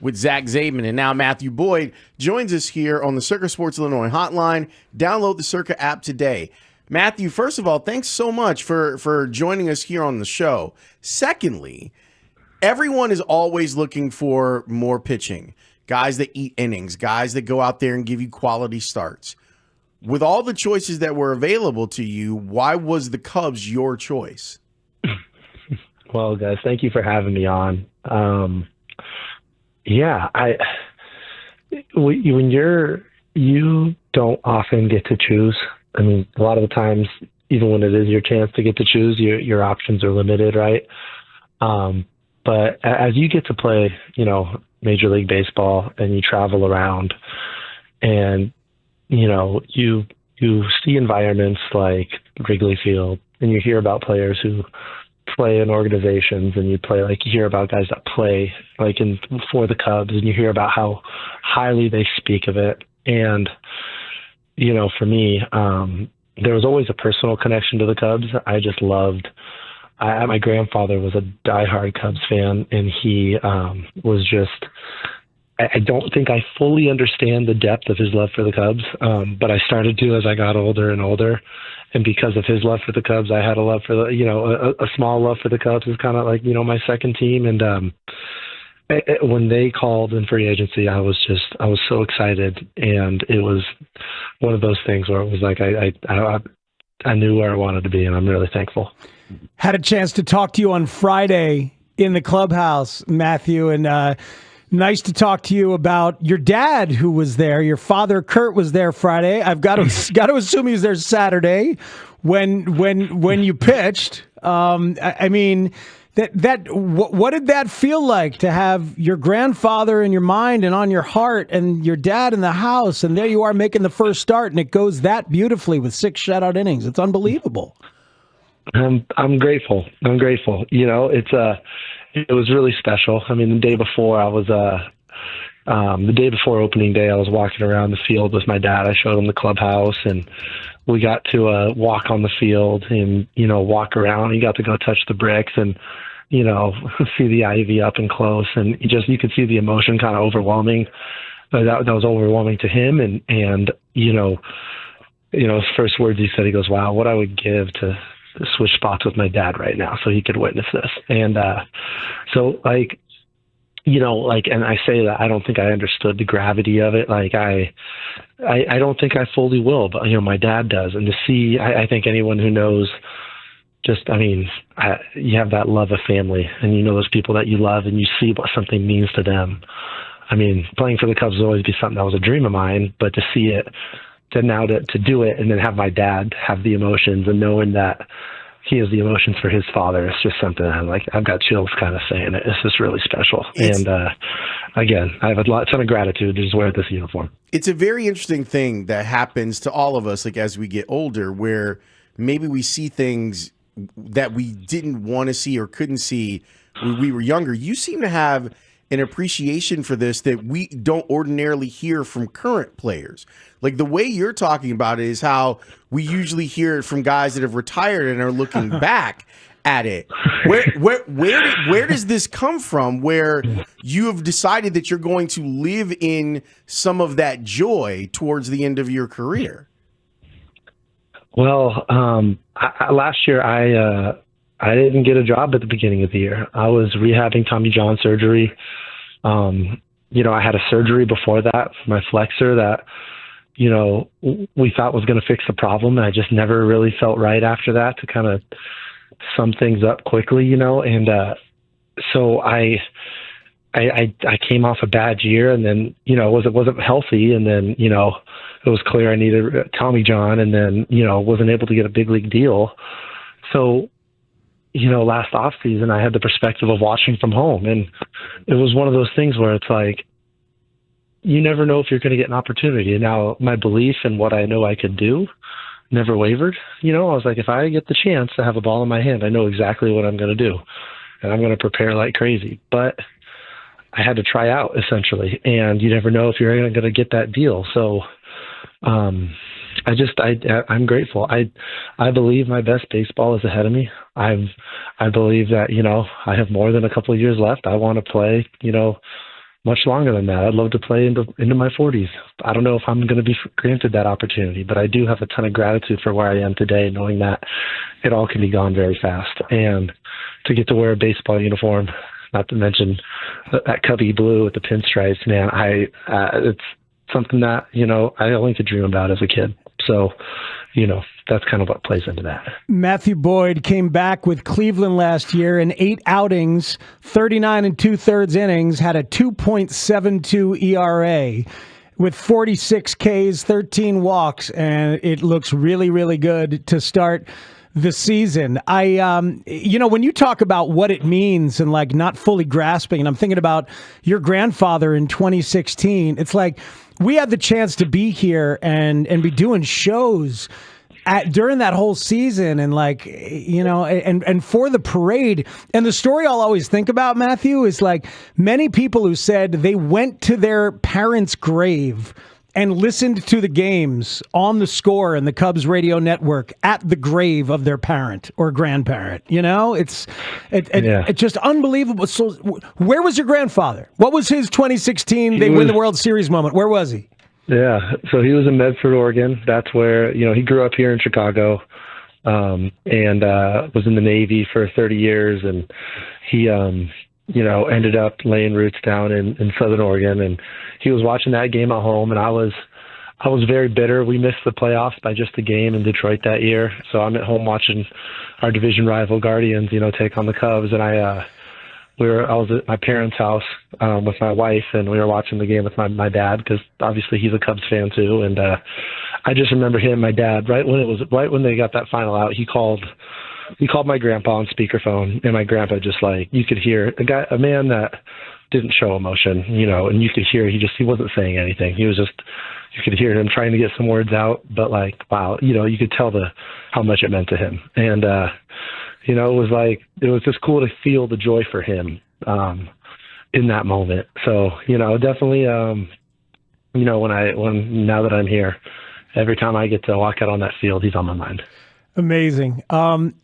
with Zach Zabin. And now Matthew Boyd joins us here on the Circa Sports Illinois hotline. Download the Circa app today. Matthew, first of all, thanks so much for joining us here on the show. Secondly, everyone is always looking for more pitching, guys that eat innings, guys that go out there and give you quality starts. With all the choices that were available to you, why was the Cubs your choice? Well, guys, thank you for having me on. When you don't often get to choose. I mean, a lot of the times, even when it is your chance to get to choose, your options are limited, right? But as you get to play, Major League Baseball and you travel around and, you see environments like Wrigley Field and you hear about players who play in organizations and you hear about guys that play for the Cubs and you hear about how highly they speak of it. And, for me, there was always a personal connection to the Cubs. I just loved my grandfather was a diehard Cubs fan, and he was just I don't think I fully understand the depth of his love for the Cubs, but I started to as I got older and older. And because of his love for the Cubs, I had a love for a small love for the Cubs is kind of like, my second team. And when they called in free agency, I was so excited. And it was one of those things where it was like, I knew where I wanted to be, and I'm really thankful. Had a chance to talk to you on Friday in the clubhouse, Matthew, and nice to talk to you about your dad who was there. Your father, Kurt, was there Friday. I've got to assume he was there Saturday when you pitched. I mean, what did that feel like to have your grandfather in your mind and on your heart, and your dad in the house, and there you are making the first start, and it goes that beautifully with 6 shutout innings. It's unbelievable. I'm grateful. It was really special. I mean, the day before opening day, I was walking around the field with my dad. I showed him the clubhouse, and we got to walk on the field and, walk around. He got to go touch the bricks and, see the ivy up and close. And you could see the emotion kind of overwhelming. That was overwhelming to him. And his first words he said, he goes, "Wow, what I would give to switch spots with my dad right now so he could witness this." And and I say that I don't think I understood the gravity of it. I don't think I fully will, but my dad does. And to see, I think anyone who knows, you have that love of family, and those people that you love, and you see what something means to them. I mean, playing for the Cubs will always be something that was a dream of mine, but to see it, to do it, and then have my dad have the emotions, and knowing that he has the emotions for his father, it's just something I've got chills kind of saying it. It's just really special. And again, I have a ton of gratitude to just wear this uniform. It's a very interesting thing that happens to all of us, as we get older, where maybe we see things that we didn't want to see or couldn't see when we were younger. You seem to have an appreciation for this that we don't ordinarily hear from current players. Like, the way you're talking about it is how we usually hear it from guys that have retired and are looking back at it. Where does this come from, where you have decided that you're going to live in some of that joy towards the end of your career? Well, last year I didn't get a job at the beginning of the year. I was rehabbing Tommy John surgery. I had a surgery before that for my flexor that, we thought was going to fix the problem. And I just never really felt right after that to kind of sum things up quickly, And so I came off a bad year, and then, it wasn't healthy. And then, it was clear I needed Tommy John, and then, wasn't able to get a big league deal. So, last off season, I had the perspective of watching from home, and it was one of those things where it's like, you never know if you're going to get an opportunity. And now my belief in what I know I could do never wavered. I was like, if I get the chance to have a ball in my hand, I know exactly what I'm going to do, and I'm going to prepare like crazy. But I had to try out, essentially, and you never know if you're going to get that deal. So I'm grateful. I believe my best baseball is ahead of me. I believe that, I have more than a couple of years left. I want to play, much longer than that. I'd love to play into my 40s. I don't know if I'm going to be granted that opportunity, but I do have a ton of gratitude for where I am today, knowing that it all can be gone very fast. And to get to wear a baseball uniform, not to mention that Cubby blue with the pinstripes, man, it's something that, I only could dream about as a kid. So, that's kind of what plays into that. Matthew Boyd came back with Cleveland last year in 8 outings, 39 and 2/3 innings, had a 2.72 ERA with 46 Ks, 13 walks, and it looks really, really good to start the season. When you talk about what it means and like not fully grasping, and I'm thinking about your grandfather in 2016, it's like we had the chance to be here and be doing shows during that whole season, and and for the parade. And the story I'll always think about, Matthew, is like many people who said they went to their parents' grave and listened to the games on the Score and the Cubs radio network at the grave of their parent or grandparent. It's just unbelievable. So where was your grandfather? What was his 2016 they win the World Series moment? Where was he? Yeah, so he was in Medford, Oregon. That's where, he grew up here in Chicago, and was in the Navy for 30 years. And he, ended up laying roots down in Southern Oregon. And he was watching that game at home, and I was very bitter. We missed the playoffs by just a game in Detroit that year. So I'm at home watching our division rival Guardians, take on the Cubs. And I was at my parents' house with my wife, and we were watching the game with my dad, because obviously he's a Cubs fan too. And I just remember my dad, right when they got that final out, he called my grandpa on speakerphone, and my grandpa just, like, you could hear a man that didn't show emotion, and you could hear he wasn't saying anything. He was just, you could hear him trying to get some words out, but like, wow, you could tell how much it meant to him. And it was just cool to feel the joy for him in that moment. So, definitely, now that I'm here, every time I get to walk out on that field, he's on my mind. Amazing.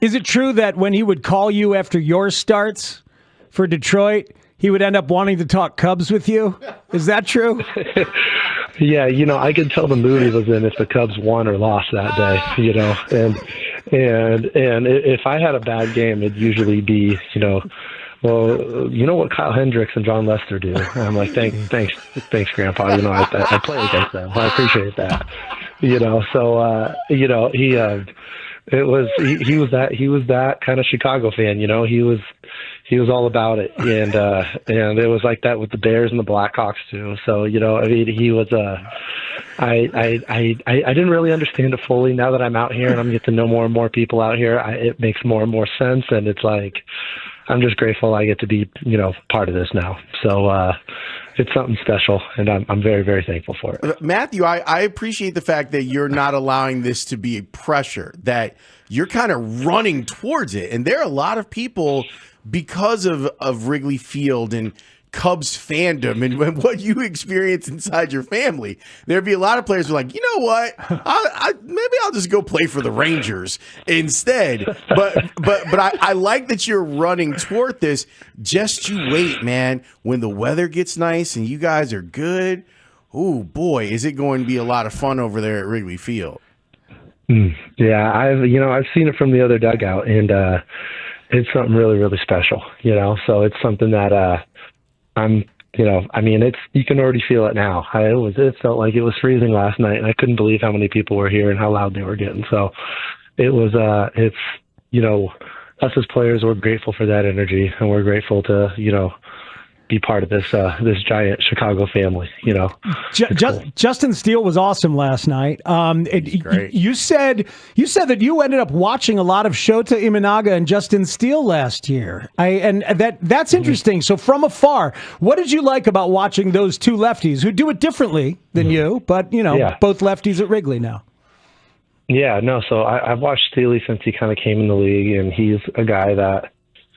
Is it true that when he would call you after your starts for Detroit, he would end up wanting to talk Cubs with you? Is that true? Yeah, I could tell the mood he was in if the Cubs won or lost that day, and if I had a bad game, it'd usually be, well, what Kyle Hendricks and John Lester do. And I'm like, thanks, Grandpa. I play against them. I appreciate that. So he was that kind of Chicago fan. He was all about it, and it was like that with the Bears and the Blackhawks too. So he was I didn't really understand it fully. Now that I'm out here and I'm getting to know more and more people out here, it makes more and more sense, and it's like I'm just grateful I get to be part of this now. So it's something special, and I'm very, very thankful for it. Matthew, I appreciate the fact that you're not allowing this to be a pressure, that you're kind of running towards it. And there are a lot of people, because of Wrigley Field and Cubs fandom and what you experience inside your family, there'd be a lot of players who are like, you know what, maybe I'll just go play for the Rangers instead. But I like that you're running toward this. Just you wait, man. When the weather gets nice and you guys are good, oh boy, is it going to be a lot of fun over there at Wrigley Field. Yeah, I've seen it from the other dugout, and it's something really, really special. So it's something that you can already feel it now. It felt like it was freezing last night, and I couldn't believe how many people were here and how loud they were getting. So it was, us as players, we're grateful for that energy, and we're grateful to, be part of this giant Chicago family. Cool. Justin Steele was awesome last night. Great. You said that you ended up watching a lot of Shota Imanaga and Justin Steele last year. That's interesting. So from afar, what did you like about watching those two lefties who do it differently than you, but both lefties at Wrigley now? Yeah, no. So I've watched Steely since he kind of came in the league, and he's a guy that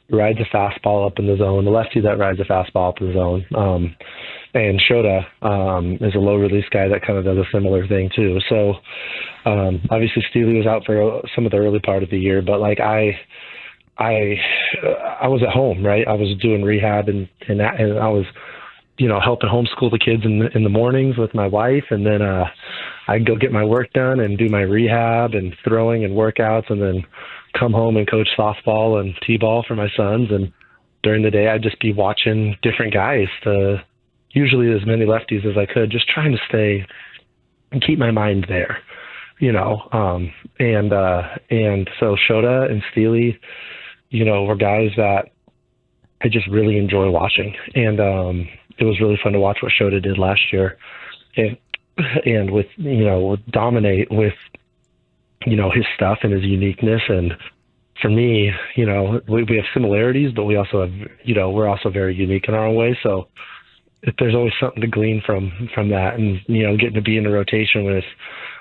rides a fastball up in the zone, the lefty that rides a fastball up in the zone. And Shota is a low release guy that kind of does a similar thing too. So obviously Steely was out for some of the early part of the year, but like I was at home, right? I was doing rehab and I was helping homeschool the kids in the mornings with my wife, and then I'd go get my work done and do my rehab and throwing and workouts, and then come home and coach softball and t-ball for my sons. And during the day, I'd just be watching different guys, usually as many lefties as I could, just trying to stay and keep my mind there, and so Shota and Steely, were guys that I just really enjoy watching. And it was really fun to watch what Shota did last year, and with dominate with his stuff and his uniqueness. And for me, we have similarities, but we also have we're also very unique in our own way. So if there's always something to glean from that, and getting to be in a rotation with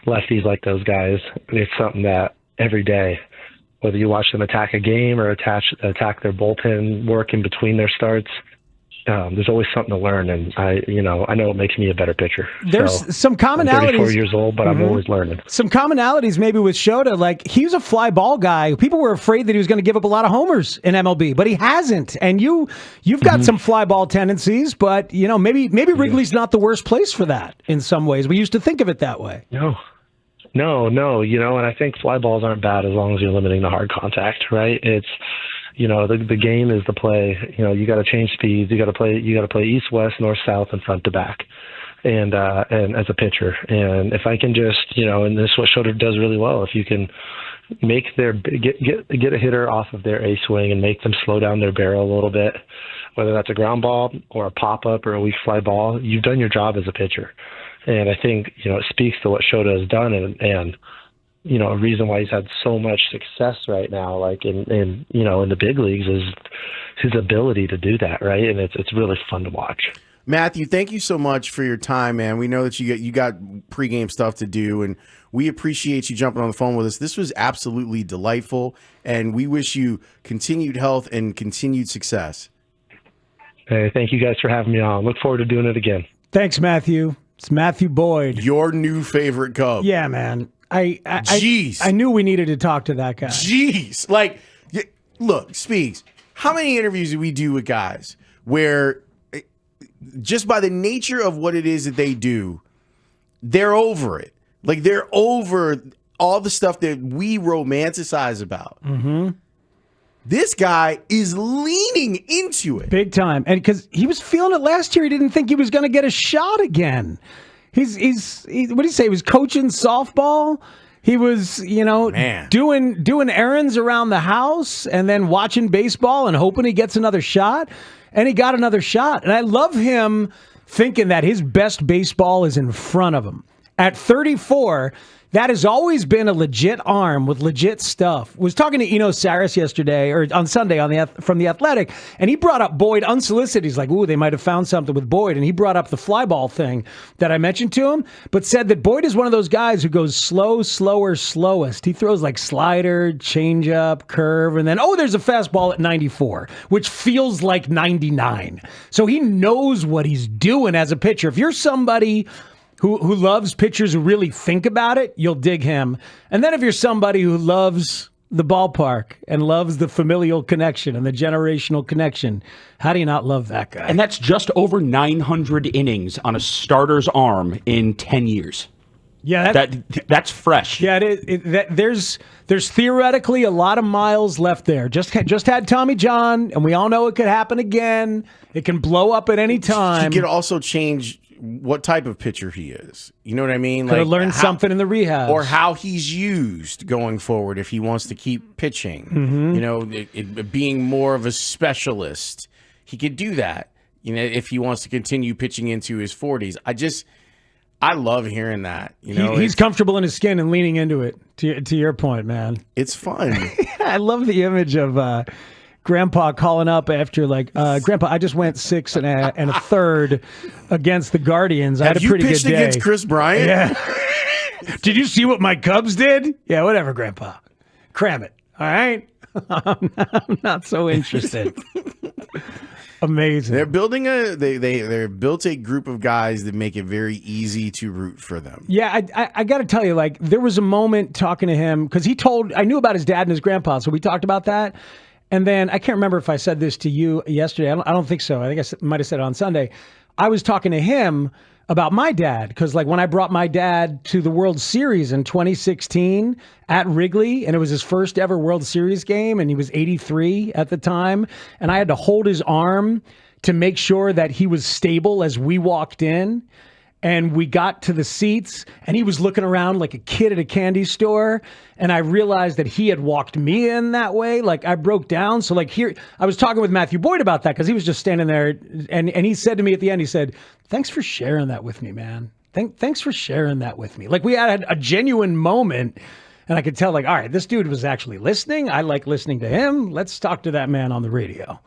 lefties like those guys, it's something that every day, whether you watch them attack a game or attack their bullpen work in between their starts, there's always something to learn. And I know it makes me a better pitcher. There's some commonalities. I'm 34 years old, but I'm always learning. Some commonalities maybe with Shota. Like, he was a fly ball guy. People were afraid that he was going to give up a lot of homers in MLB, but he hasn't. And you've got some fly ball tendencies, but maybe Wrigley's not the worst place for that in some ways. We used to think of it that way. No, and I think fly balls aren't bad as long as you're limiting the hard contact, right? It's, the game is the play. You got to change speeds. You got to play east, west, north, south, and front to back, and as a pitcher. And if I can just, and this is what Shota does really well. If you can make get a hitter off of their A swing and make them slow down their barrel a little bit, whether that's a ground ball or a pop up or a weak fly ball, you've done your job as a pitcher. And I think, it speaks to what Shota has done, and a reason why he's had so much success right now, like in the big leagues, is his ability to do that, right? And it's really fun to watch. Matthew, thank you so much for your time, man. We know that you got pregame stuff to do, and we appreciate you jumping on the phone with us. This was absolutely delightful, and we wish you continued health and continued success. Hey, thank you guys for having me on. Look forward to doing it again. Thanks, Matthew. It's Matthew Boyd. Your new favorite Cub. Yeah, man. I knew we needed to talk to that guy. Jeez. Like, look, Speaks, how many interviews do we do with guys where just by the nature of what it is that they do, they're over it. Like, they're over all the stuff that we romanticize about. Mm-hmm. This guy is leaning into it. Big time. And because he was feeling it last year, he didn't think he was going to get a shot again. He's what did he say? He was coaching softball. He was, doing errands around the house and then watching baseball and hoping he gets another shot. And he got another shot. And I love him thinking that his best baseball is in front of him. At 34, that has always been a legit arm with legit stuff. Was talking to Eno Saris yesterday, or on Sunday from The Athletic, and he brought up Boyd unsolicited. He's like, ooh, they might have found something with Boyd. And he brought up the fly ball thing that I mentioned to him, but said that Boyd is one of those guys who goes slow, slower, slowest. He throws like slider, changeup, curve, and then, there's a fastball at 94, which feels like 99. So he knows what he's doing as a pitcher. If you're somebody who loves pitchers who really think about it, you'll dig him. And then if you're somebody who loves the ballpark and loves the familial connection and the generational connection, how do you not love that guy? And that's just over 900 innings on a starter's arm in 10 years. Yeah, that's fresh. Yeah, there's theoretically a lot of miles left there. Just had Tommy John, and we all know it could happen again. It can blow up at any time. He could also change what type of pitcher he is. You know what I mean? Could have learned something in the rehab. Or how he's used going forward if he wants to keep pitching. Mm-hmm. Being more of a specialist. He could do that, if he wants to continue pitching into his 40s. I love hearing that. He's comfortable in his skin and leaning into it, to your point, man. It's fun. I love the image of Grandpa calling up after Grandpa, I just went 6 1/3 against the Guardians. I had a pretty good day. Have you pitched against Chris Bryant? Yeah. Did you see what my Cubs did? Yeah, whatever, Grandpa. Cram it. All right. I'm not so interested. Amazing. They're building they're built a group of guys that make it very easy to root for them. Yeah, I got to tell you, there was a moment talking to him because I knew about his dad and his grandpa, so we talked about that. And then I can't remember if I said this to you yesterday. I don't think so. I think I might have said it on Sunday. I was talking to him about my dad, because like when I brought my dad to the World Series in 2016 at Wrigley, and it was his first ever World Series game, and he was 83 at the time, and I had to hold his arm to make sure that he was stable as we walked in. And we got to the seats, and he was looking around like a kid at a candy store. And I realized that he had walked me in that way. Like, I broke down. So, like, here, I was talking with Matthew Boyd about that, because he was just standing there. And he said to me at the end, he said, "Thanks for sharing that with me, man. Thanks for sharing that with me." Like, we had a genuine moment. And I could tell, like, all right, this dude was actually listening. I like listening to him. Let's talk to that man on the radio.